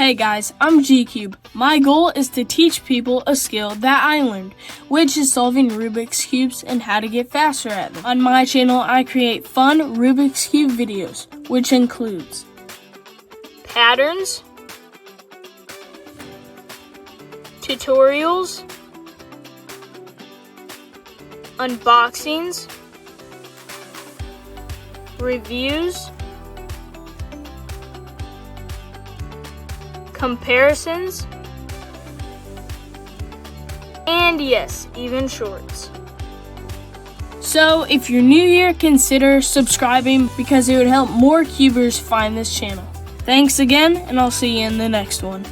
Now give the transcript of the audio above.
Hey guys, I'm GCube. My goal is to teach people a skill that I learned, which is solving Rubik's Cubes and how to get faster at them. On my channel, I create fun Rubik's Cube videos, which includes patterns, tutorials, unboxings, reviews, comparisons, and yes, even shorts. So if you're new here, consider subscribing because it would help more cubers find this channel. Thanks again, and I'll see you in the next one.